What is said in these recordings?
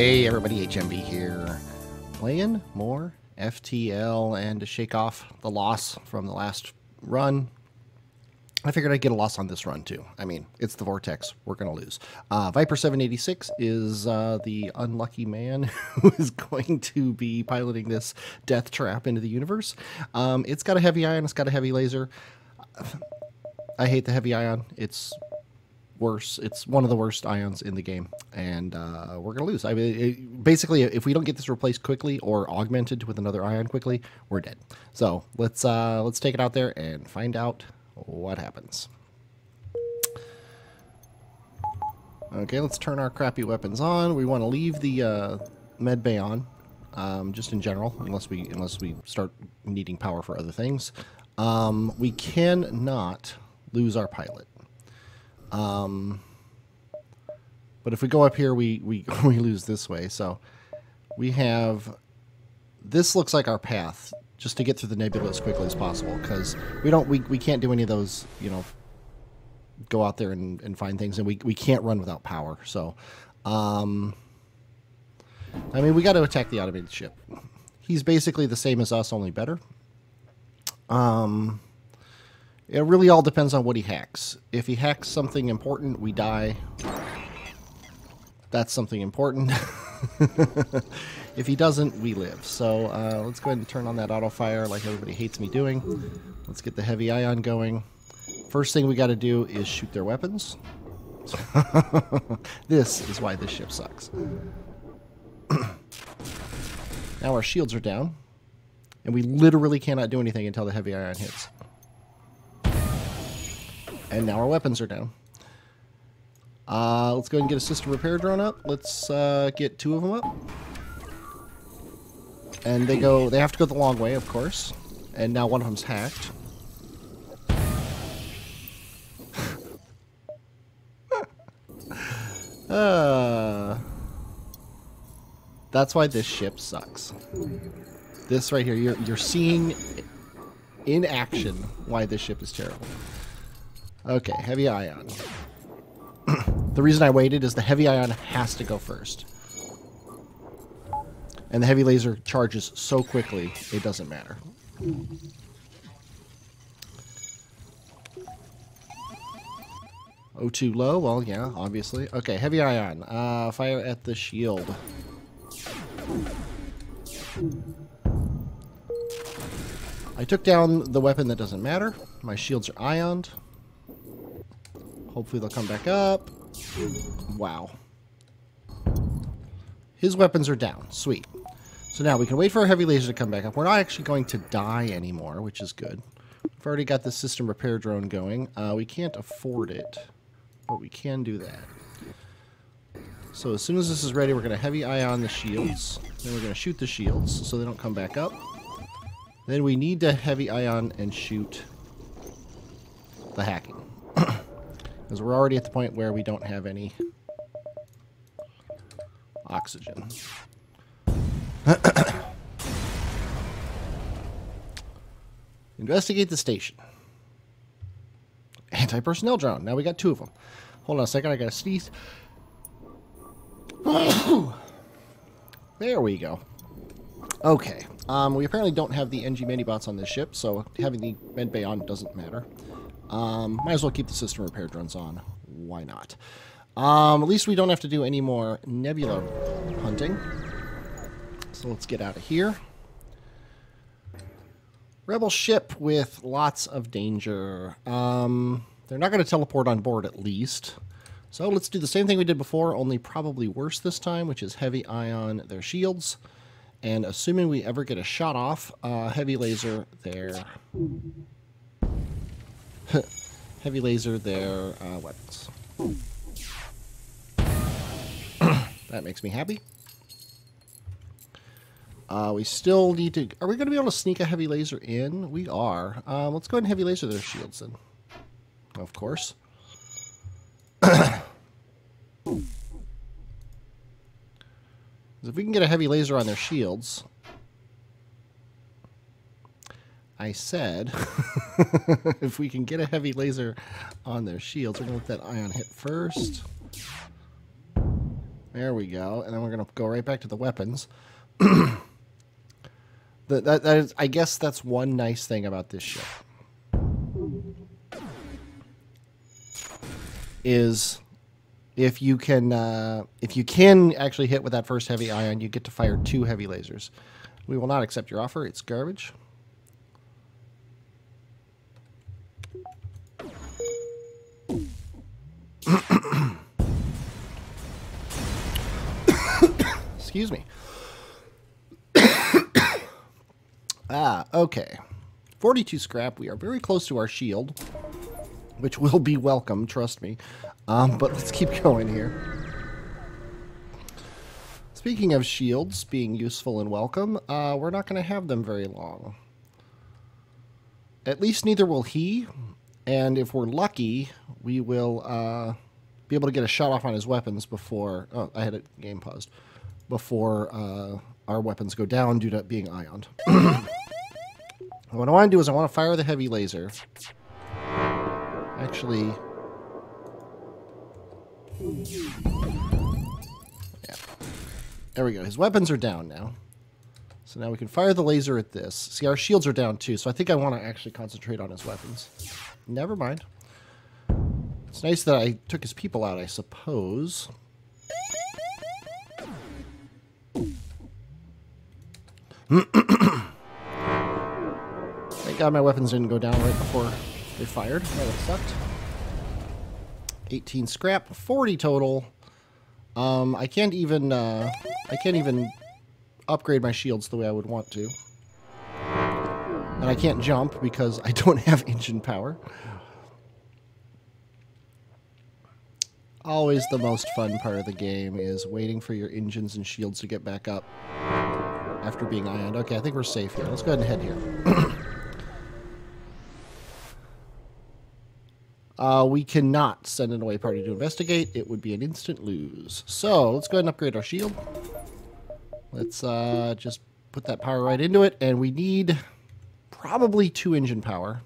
Hey everybody, HMV here, playing more FTL, and to shake off the loss from the last run, I figured I'd get a loss on this run too. I mean, it's the Vortex, we're going to lose. Viper 786 is the unlucky man who is going to be piloting this death trap into the universe. It's got a heavy ion, it's got a heavy laser. I hate the heavy ion, it's worse. It's one of the worst ions in the game, and we're gonna lose. I mean, basically, if we don't get this replaced quickly or augmented with another ion quickly, we're dead. So let's take it out there and find out what happens. Okay, let's turn our crappy weapons on. We want to leave the med bay on, just in general, unless we start needing power for other things. We cannot lose our pilot. But if we go up here, we lose this way. So we have, this looks like our path just to get through the nebula as quickly as possible, because we can't do any of those, you know, go out there and find things, and we can't run without power. So, I mean, we got to attack the automated ship. He's basically the same as us, only better. It really all depends on what he hacks. If he hacks something important, we die. That's something important. If he doesn't, we live. So let's go ahead and turn on that auto fire like everybody hates me doing. Let's get the heavy ion going. First thing we got to do is shoot their weapons. This is why this ship sucks. Now our shields are down, and we literally cannot do anything until the heavy ion hits. And now our weapons are down. Let's go ahead and get a system repair drone up. Let's get 2 of them up. And they have to go the long way, of course. And now one of them's hacked. That's why this ship sucks. This right here, you're seeing in action why this ship is terrible. Okay, heavy ion. The reason I waited is the heavy ion has to go first. And the heavy laser charges so quickly, it doesn't matter. O2 low, well, yeah, obviously. Okay, heavy ion. Fire at the shield. I took down the weapon that doesn't matter. My shields are ioned. Hopefully they'll come back up. Wow. His weapons are down. Sweet. So now we can wait for our heavy laser to come back up. We're not actually going to die anymore, which is good. We've already got the system repair drone going. We can't afford it, but we can do that. So as soon as this is ready, we're going to heavy ion the shields. Then we're going to shoot the shields so they don't come back up. Then we need to heavy ion and shoot the hacking. Because we're already at the point where we don't have any oxygen. Investigate the station. Anti-personnel drone. Now we got 2 of them. Hold on a second, I gotta sneeze. There we go. Okay. We apparently don't have the NG mini-bots on this ship, so having the med bay on doesn't matter. Might as well keep the system repair drones on. Why not? At least we don't have to do any more nebula hunting. So let's get out of here. Rebel ship with lots of danger. They're not going to teleport on board at least. So let's do the same thing we did before, only probably worse this time, which is heavy ion their shields. And assuming we ever get a shot off, heavy laser their... heavy laser their weapons. That makes me happy. We still need to... Are we going to be able to sneak a heavy laser in? We are. Let's go ahead and heavy laser their shields then. Of course. If we can get a heavy laser on their shields... I said, if we can get a heavy laser on their shields, we're going to let that ion hit first. There we go. And then we're going to go right back to the weapons. That is, I guess that's one nice thing about this ship. Is if you can actually hit with that first heavy ion, you get to fire 2 heavy lasers. We will not accept your offer. It's garbage. Excuse me. Okay. 42 scrap. We are very close to our shield, which will be welcome, trust me. But let's keep going here. Speaking of shields being useful and welcome, we're not going to have them very long. At least neither will he. And if we're lucky, we will be able to get a shot off on his weapons before... Oh, I had a game paused. Before our weapons go down due to being ioned. What I want to do is I want to fire the heavy laser. Actually... Yeah. There we go. His weapons are down now. So now we can fire the laser at this. See, our shields are down too, so I think I want to actually concentrate on his weapons. Never mind. It's nice that I took his people out, I suppose. Thank God my weapons didn't go down right before they fired. That would have sucked. 18 scrap, 40 total. I can't even upgrade my shields the way I would want to. And I can't jump because I don't have engine power. Always the most fun part of the game is waiting for your engines and shields to get back up after being ioned. Okay, I think we're safe here. Let's go ahead and head here. We cannot send an away party to investigate. It would be an instant lose. So, let's go ahead and upgrade our shield. Let's just put that power right into it. And we need probably 2 engine power.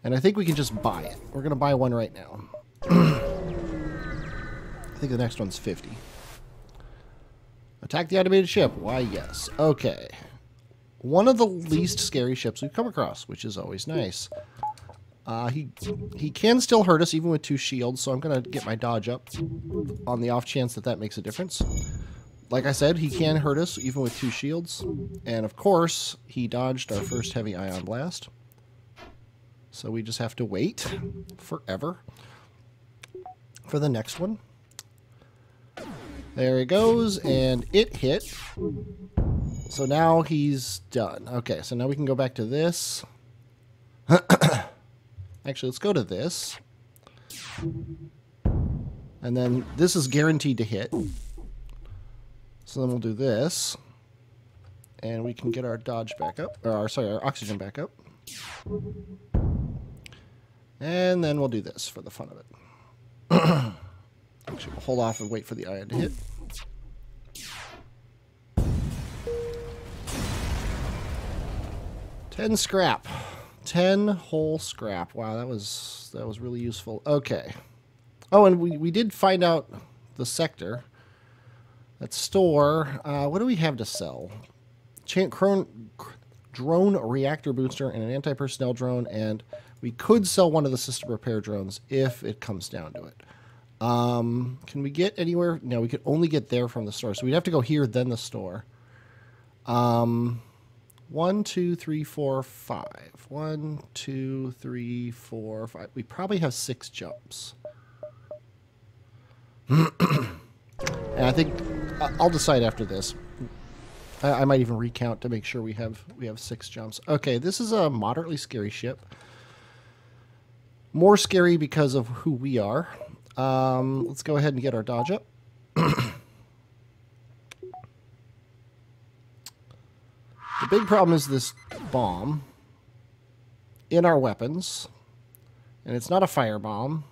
And I think we can just buy it. We're going to buy one right now. I think the next one's 50. Attack the automated ship. Why, yes. Okay. One of the least scary ships we've come across, which is always nice. He can still hurt us even with 2 shields, so I'm going to get my dodge up on the off chance that that makes a difference. Like I said, he can hurt us even with 2 shields. And of course, he dodged our first heavy ion blast. So we just have to wait forever for the next one. There he goes, and it hit. So now he's done. Okay, so now we can go back to this. Actually, let's go to this. And then this is guaranteed to hit. So then we'll do this. And we can get our dodge back up. Or our oxygen back up. And then we'll do this for the fun of it. Actually, we'll hold off and wait for the ion to hit. $10 scrap. 10 whole scrap. Wow, that was really useful. Okay. Oh, and we did find out the sector. That store. What do we have to sell? Drone reactor booster and an anti-personnel drone, and we could sell one of the system repair drones if it comes down to it. Can we get anywhere? No, we could only get there from the store. So we'd have to go here, then the store. 1, 2, 3, 4, 5. 1, 2, 3, 4, 5. We probably have 6 jumps. And I think I'll decide after this. I might even recount to make sure we have 6 jumps. Okay, this is a moderately scary ship. More scary because of who we are. Let's go ahead and get our dodge up. The big problem is this bomb in our weapons. And it's not a firebomb.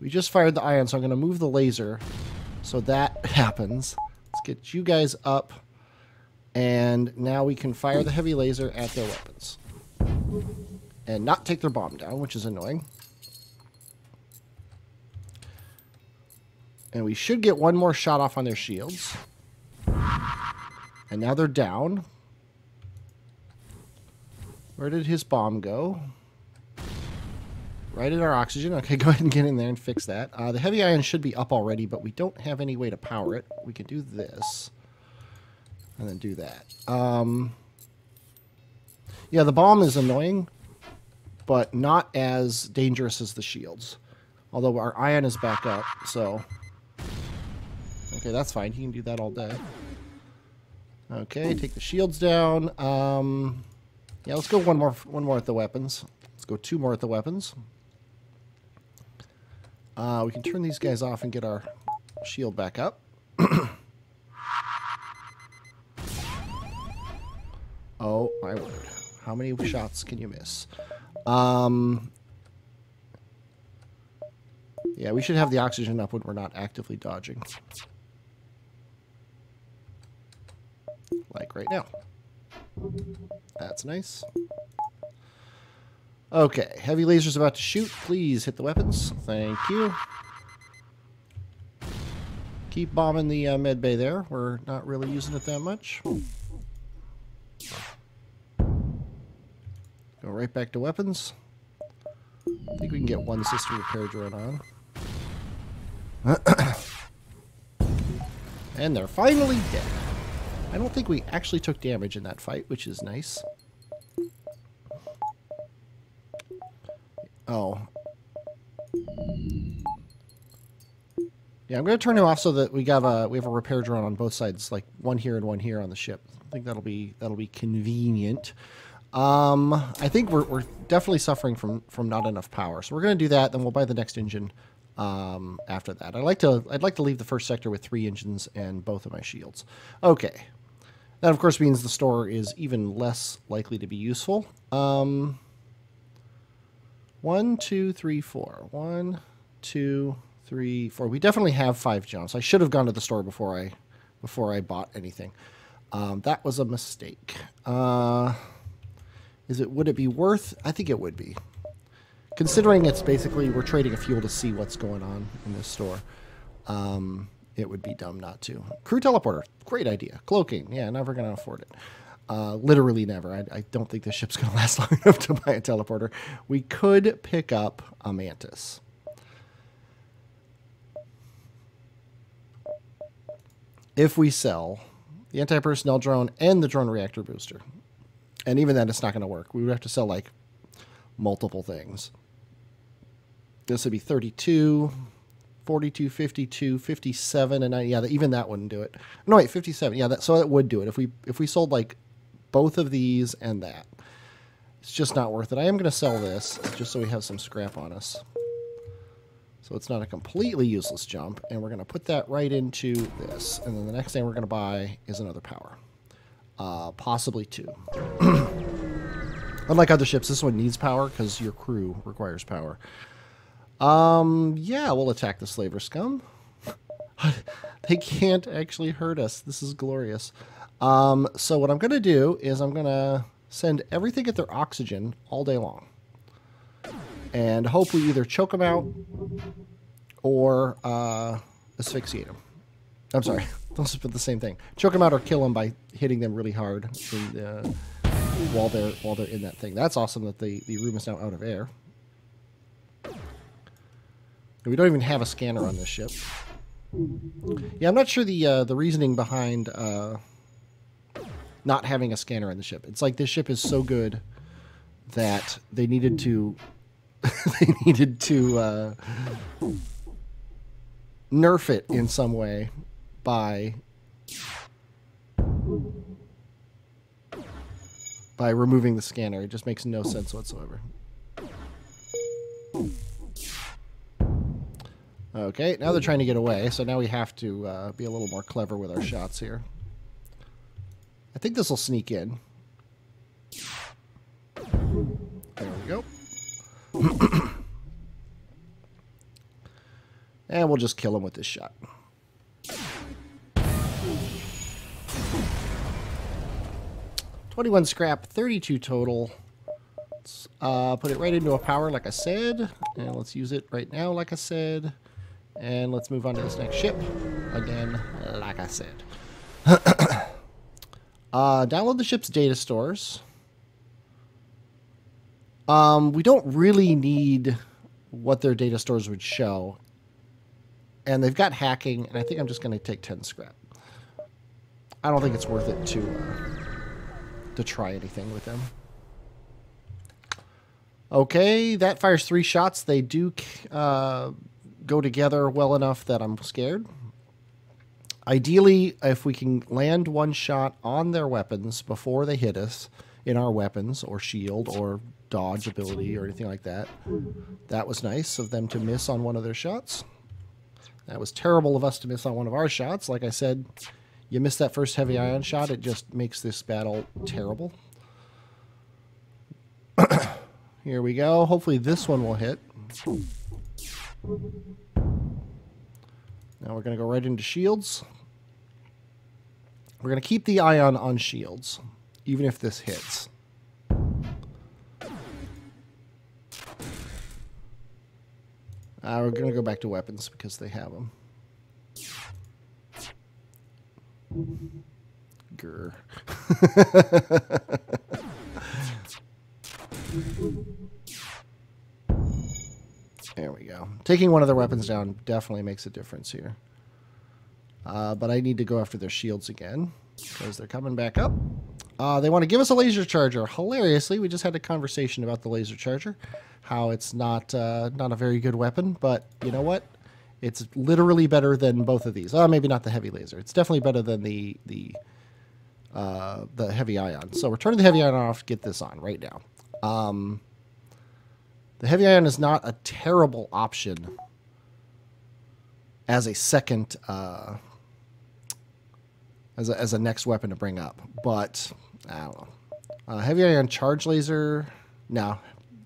We just fired the ion, so I'm going to move the laser so that happens. Let's get you guys up. And now we can fire the heavy laser at their weapons. And not take their bomb down, which is annoying. And we should get one more shot off on their shields. And now they're down. Where did his bomb go? Right at our oxygen. Okay, go ahead and get in there and fix that. The heavy ion should be up already, but we don't have any way to power it. We can do this. And then do that. Yeah, the bomb is annoying, but not as dangerous as the shields. Although our ion is back up, so... Okay, that's fine. He can do that all day. Okay, take the shields down. Yeah, let's go one more at the weapons. Let's go 2 more at the weapons. We can turn these guys off and get our shield back up. Oh, my word. How many shots can you miss? Yeah, we should have the oxygen up when we're not actively dodging. Like right now. That's nice. Okay, heavy laser's about to shoot. Please hit the weapons. Thank you. Keep bombing the med bay there. We're not really using it that much. Go right back to weapons. I think we can get one system repair drone on. And they're finally dead. I don't think we actually took damage in that fight, which is nice. Oh. Yeah, I'm going to turn him off so that we have a repair drone on both sides, like one here and one here on the ship. I think that'll be convenient. I think we're definitely suffering from not enough power, so we're going to do that. Then we'll buy the next engine after that. I'd like to leave the first sector with 3 engines and both of my shields. Okay, that of course means the store is even less likely to be useful. 1, 2, 3, 4. 1, 2, 3, 4. We definitely have 5 jumps. I should have gone to the store before I bought anything. That was a mistake. Would it be worth? I think it would be. Considering it's basically we're trading a fuel to see what's going on in this store. It would be dumb not to. Crew teleporter, great idea. Cloaking, yeah, never going to afford it. Literally never. I don't think the ship's going to last long enough to buy a teleporter. We could pick up a Mantis. If we sell the anti-personnel drone and the drone reactor booster. And even then, it's not going to work. We would have to sell, like, multiple things. This would be 32, 42, 52, 57, and yeah, even that wouldn't do it. No, wait, 57. Yeah, so it would do it. If we sold, like, both of these and that. It's just not worth it. I am going to sell this, just so we have some scrap on us. So it's not a completely useless jump. And we're going to put that right into this. And then the next thing we're going to buy is another power. Possibly 2. Unlike other ships, this one needs power because your crew requires power. Yeah, we'll attack the slaver scum. They can't actually hurt us. This is glorious. So what I'm going to do is I'm going to send everything at their oxygen all day long. And hope we either choke them out or asphyxiate them. I'm sorry. Those are the same thing. Choke them out or kill them by hitting them really hard while they're in that thing. That's awesome that the room is now out of air. And we don't even have a scanner on this ship. Yeah, I'm not sure the reasoning behind not having a scanner on the ship. It's like this ship is so good that they needed to nerf it in some way by removing the scanner. It just makes no sense whatsoever. Okay, now they're trying to get away, so now we have to be a little more clever with our shots here. I think this will sneak in. There we go. And we'll just kill him with this shot. $21 scrap, 32 total. Let's put it right into a power like I said. And let's use it right now like I said. And let's move on to this next ship. Again, like I said. Download the ship's data stores. We don't really need what their data stores would show. And they've got hacking, and I think I'm just going to take 10 scrap. I don't think it's worth it to try anything with them. Okay, that fires 3 shots. They do go together well enough that I'm scared. Ideally, if we can land 1 shot on their weapons before they hit us in our weapons or shield or dodge ability or anything like that, that was nice of them to miss on one of their shots. That was terrible of us to miss on one of our shots. Like I said, you miss that first heavy ion shot, it just makes this battle terrible. Here we go. Hopefully this one will hit. Now we're going to go right into shields. We're going to keep the ion on shields, even if this hits. We're going to go back to weapons because they have them. Grr. There we go. Taking one of their weapons down definitely makes a difference here. But I need to go after their shields again because they're coming back up. They want to give us a laser charger. Hilariously, we just had a conversation about the laser charger. How it's not a very good weapon, but you know what? It's literally better than both of these. Maybe not the heavy laser. It's definitely better than the heavy ion. So we're turning the heavy ion off to get this on right now. The heavy ion is not a terrible option as a second, as a next weapon to bring up, but I don't know. Heavy ion charge laser, no.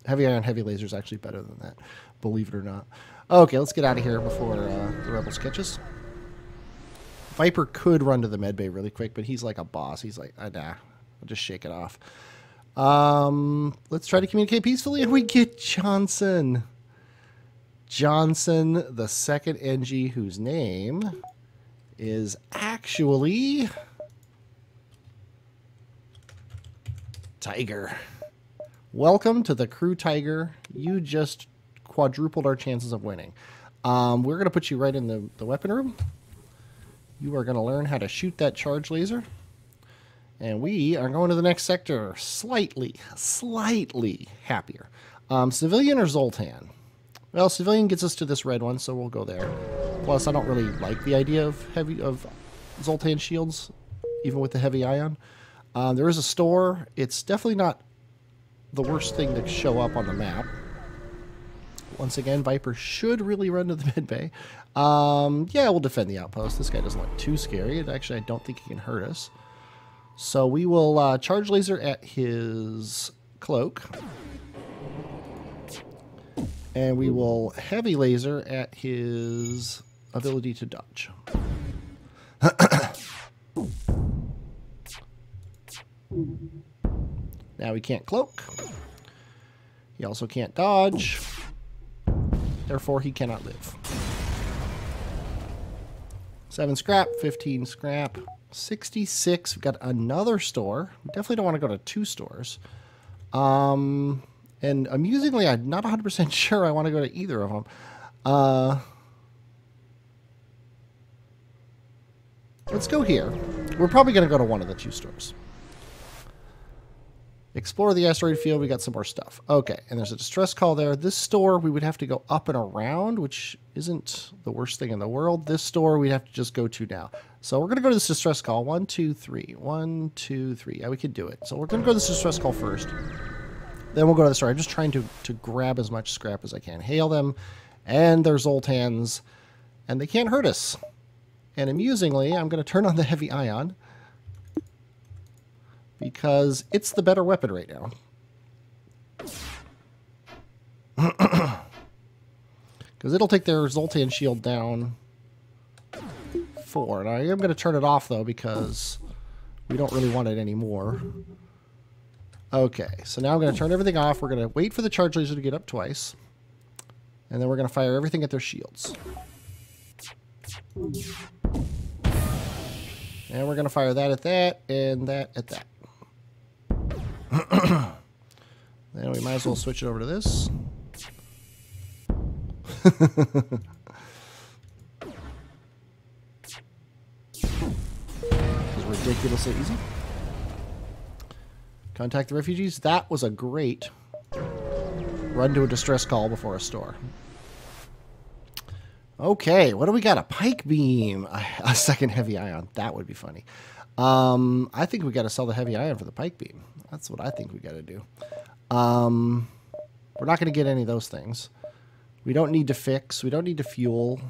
Heavy ion heavy laser is actually better than that, believe it or not. Okay, let's get out of here before the rebels catch us. Viper could run to the medbay really quick, but he's like a boss. He's like, nah, I'll just shake it off. Let's try to communicate peacefully, and we get Johnson. Johnson, the second NG, whose name is actually Tiger. Welcome to the crew, Tiger. You just quadrupled our chances of winning. We're going to put you right in the weapon room. You are going to learn how to shoot that charge laser. And we are going to the next sector. Slightly happier. Civilian or Zoltan? Well, Civilian gets us to this red one, so we'll go there. Plus, I don't really like the idea of Zoltan shields, even with the heavy ion. There is a store. It's definitely not the worst thing to show up on the map. Once again, Viper should really run to the mid bay. Yeah, we'll defend the outpost. This guy doesn't look too scary. Actually, I don't think he can hurt us. So we will charge laser at his cloak. And we will heavy laser at his ability to dodge. Now he can't cloak. He also can't dodge. Therefore, he cannot live. 7 scrap, 15 scrap, 66. We've got another store. We definitely don't want to go to 2 stores. And amusingly, I'm not 100% sure I want to go to either of them. Let's go here. We're probably going to go to one of the 2 stores. Explore the asteroid field. We got some more stuff. Okay, and there's a distress call there. This store, we would have to go up and around, which isn't the worst thing in the world. This store, we'd have to just go to now. So we're going to go to this distress call. 1, 2, 3. 1, 2, 3. Yeah, we could do it. So we're going to go to this distress call first. Then we'll go to the store. I'm just trying to grab as much scrap as I can. Hail them, and they're Zoltans, and they can't hurt us. And amusingly, I'm going to turn on the heavy ion, because it's the better weapon right now. Because it'll take their Zoltan shield down 4. And I am going to turn it off, though, because we don't really want it anymore. Okay, so now I'm going to turn everything off. We're going to wait for the charge laser to get up twice. And then we're going to fire everything at their shields. And we're going to fire that at that, and that at that. Then we might as well switch it over to this. This is ridiculously easy. Contact the refugees. That was a great run to a distress call before a store. Okay, what do we got? A pike beam. A second heavy ion. That would be funny. I think we got to sell the heavy ion for the pike beam. That's what I think we got to do. We're not going to get any of those things. We don't need to fix. We don't need to fuel.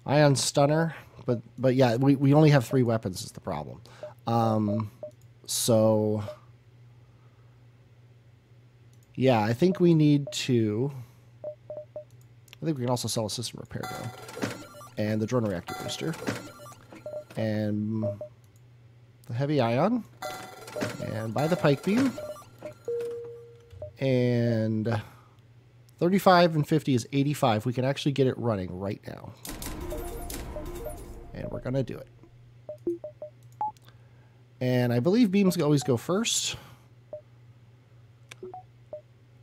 Ion stunner. But yeah, we only have 3 weapons is the problem. So yeah, I think we need to... I think we can also sell a system repair drone. And the drone reactor booster. And the heavy ion. And buy the pike beam. And 35 and 50 is 85. We can actually get it running right now. And we're going to do it. And I believe beams always go first.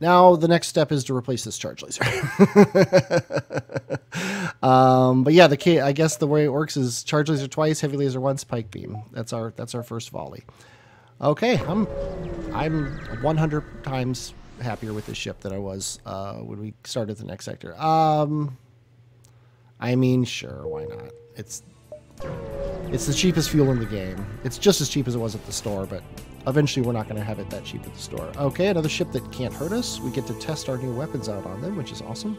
Now the next step is to replace this charge laser. But yeah, I guess the way it works is charge laser twice, heavy laser once, pike beam. That's our first volley. Okay, I'm 100 times happier with this ship than I was when we started the next sector. I mean, sure, why not? It's the cheapest fuel in the game. It's just as cheap as it was at the store, but eventually we're not going to have it that cheap at the store. Okay, another ship that can't hurt us. We get to test our new weapons out on them, which is awesome.